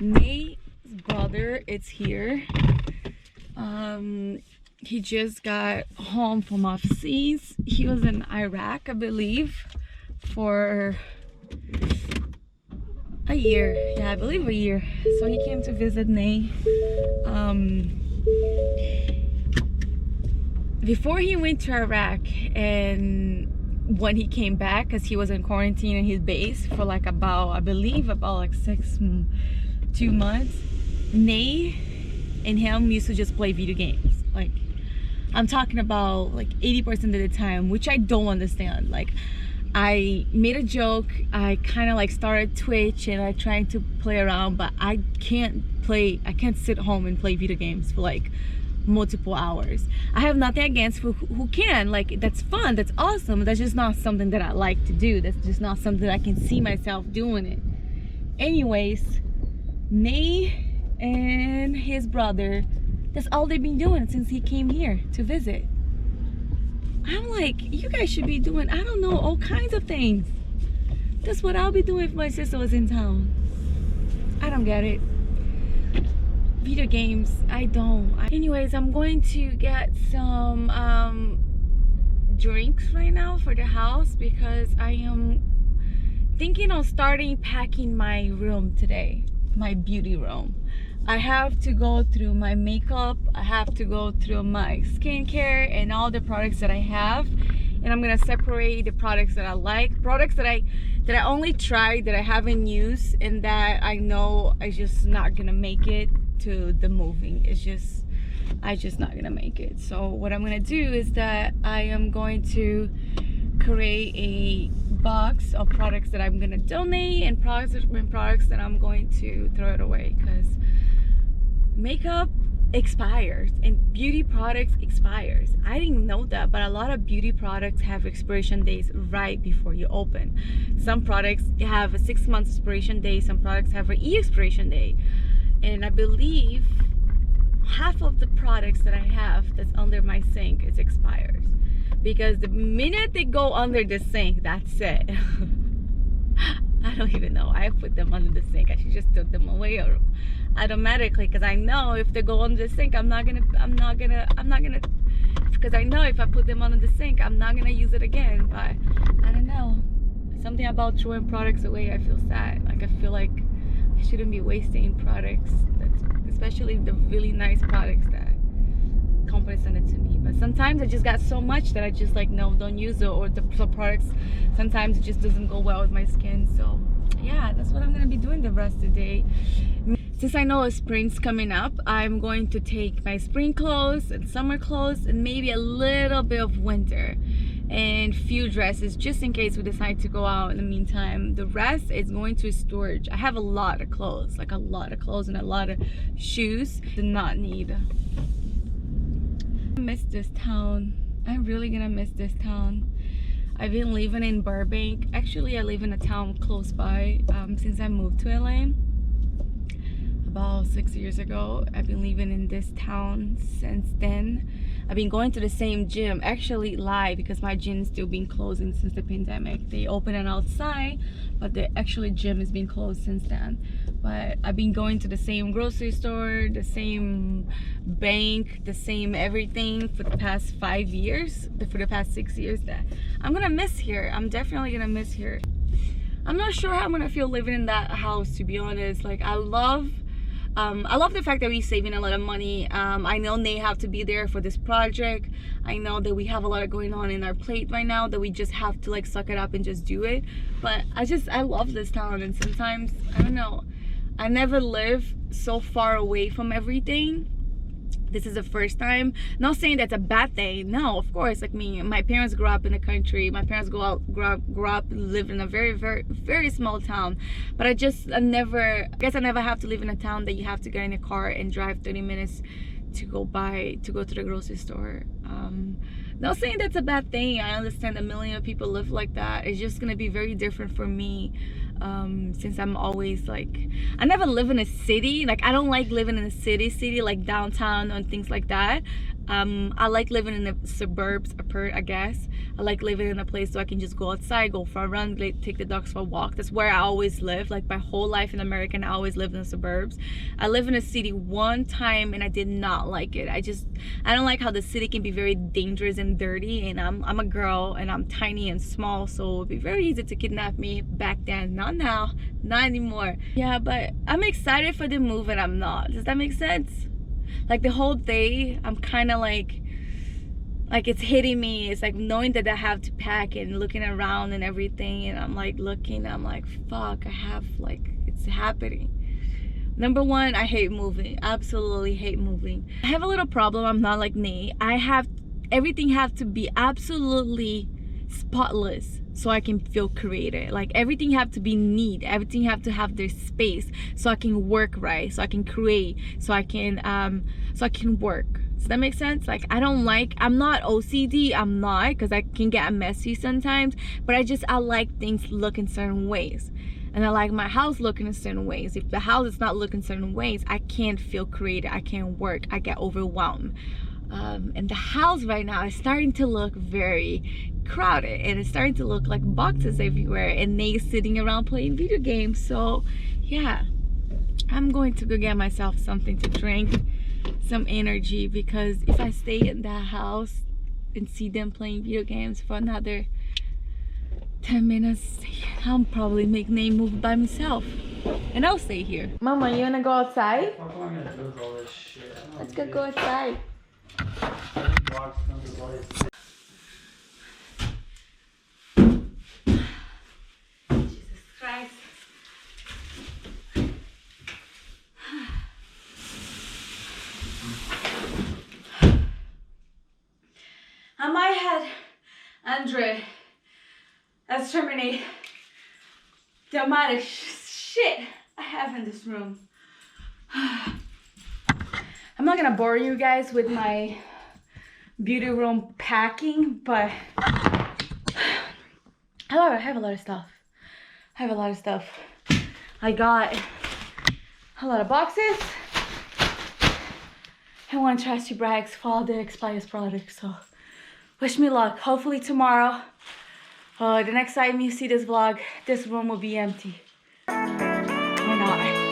Nate's brother is here. He just got home from overseas. He was in Iraq, I believe, for a year. Yeah, I believe a year. So he came to visit Nate. Before he went to Iraq, and when he came back, because he was in quarantine in his base for like about, I believe, about like 2 months, Nate and him used to just play video games. Like, I'm talking about like 80% of the time, which I don't understand. Like, I made a joke, I kind of like started Twitch and I tried to play around, but I can't sit home and play video games for like multiple hours. I have nothing against who can. Like, that's fun, that's awesome. That's just not something that I like to do. That's just not something I can see myself doing it. Anyways, Nate and his brother, that's all they've been doing since he came here to visit. I'm like, you guys should be doing, I don't know, all kinds of things. That's what I'll be doing if my sister was in town. I don't get it. Video games, I don't. Anyways, I'm going to get some drinks right now for the house because I am thinking of starting packing my room today, my beauty room. I have to go through my makeup, I have to go through my skincare and all the products that I have, and I'm gonna separate the products that I like, products that I only tried, that I haven't used, and that I know I just not gonna make it to the moving. I just not gonna make it. So what I'm gonna do is that I am going to create a box of products that I'm gonna donate and products that I'm going to throw it away, because makeup expires and beauty products expires. I didn't know that, but a lot of beauty products have expiration dates right before you open. Some products have a 6 month expiration date, some products have an expiration date, and I believe half of the products that I have that's under my sink is expires, because the minute they go under the sink, that's it. I don't even know. I put them under the sink. I should just throw them away or automatically, because I know if they go under the sink, I'm not gonna, because I know if I put them under the sink, I'm not gonna use it again. But I don't know. Something about throwing products away, I feel sad. Like, I feel like I shouldn't be wasting products, especially the really nice products that company sent it to me. But sometimes I just got so much that I just like, no, don't use it, or the products sometimes it just doesn't go well with my skin. So yeah, that's what I'm gonna be doing the rest of the day. Since I know spring's coming up, I'm going to take my spring clothes and summer clothes and maybe a little bit of winter and few dresses, just in case we decide to go out in the meantime. The rest is going to storage. I have a lot of clothes, like a lot of clothes and a lot of shoes. Do not need. I miss this town. I'm really gonna miss this town. I've been living in Burbank. Actually, I live in a town close by since I moved to LA about 6 years ago. I've been living in this town since then. I've been going to the same gym, actually live, because my gym's still been closing since the pandemic. They open it outside, but the actually gym has been closed since then. But I've been going to the same grocery store, the same bank, the same everything for the past 5 years, for the past 6 years. That I'm gonna miss here. I'm definitely gonna miss here. I'm not sure how I'm gonna feel living in that house, to be honest. Like, I love the fact that we're saving a lot of money. I know they have to be there for this project. I know that we have a lot going on in our plate right now, that we just have to like suck it up and just do it. But I love this town, and sometimes, I don't know, I never live so far away from everything. This is the first time. Not saying that's a bad thing. No, of course. Like me, my parents grew up in the country. My parents grew up, live in a very, very, very small town. But I guess I never have to live in a town that you have to get in a car and drive 30 minutes to go to the grocery store. Not saying that's a bad thing. I understand a million people live like that. It's just gonna be very different for me, since I'm always like, I never live in a city. Like, I don't like living in a city like downtown and things like that. I like living in the suburbs, I guess. I like living in a place so I can just go outside, go for a run, take the dogs for a walk. That's where I always live. Like my whole life in America, I always lived in the suburbs. I lived in a city one time and I did not like it. I don't like how the city can be very dangerous and dirty, and I'm a girl and I'm tiny and small, so it would be very easy to kidnap me back then. Not now, not anymore. Yeah, but I'm excited for the move and I'm not. Does that make sense? Like the whole day I'm kind of like it's hitting me. It's like knowing that I have to pack and looking around and everything, and I'm like looking, I'm like, fuck, I have, like, it's happening. Number one, I hate moving. Absolutely hate moving. I have a little problem. I'm not like Nate. Everything have to be absolutely spotless so I can feel creative. Like everything have to be neat. Everything have to have their space so I can work right, so I can create, so I can work. Does that make sense? Like I'm not OCD, I'm not, because I can get messy sometimes, but I like things looking certain ways. And I like my house looking in certain ways. If the house is not looking certain ways, I can't feel creative, I can't work, I get overwhelmed. And the house right now is starting to look very crowded, and it's starting to look like boxes everywhere, and they sitting around playing video games. So yeah, I'm going to go get myself something to drink, some energy, because if I stay in that house and see them playing video games for another 10 minutes, I'll probably make Nate move by myself and I'll stay here. Mama, you wanna go outside? Let's go outside. Jesus Christ. I might have 100. Let's terminate the amount of shit I have in this room. I'm not gonna bore you guys with my beauty room packing, but I have a lot of stuff. I got a lot of boxes and one trashy bags for all the expired products. So wish me luck. Hopefully tomorrow, the next time you see this vlog, this room will be empty. Or not.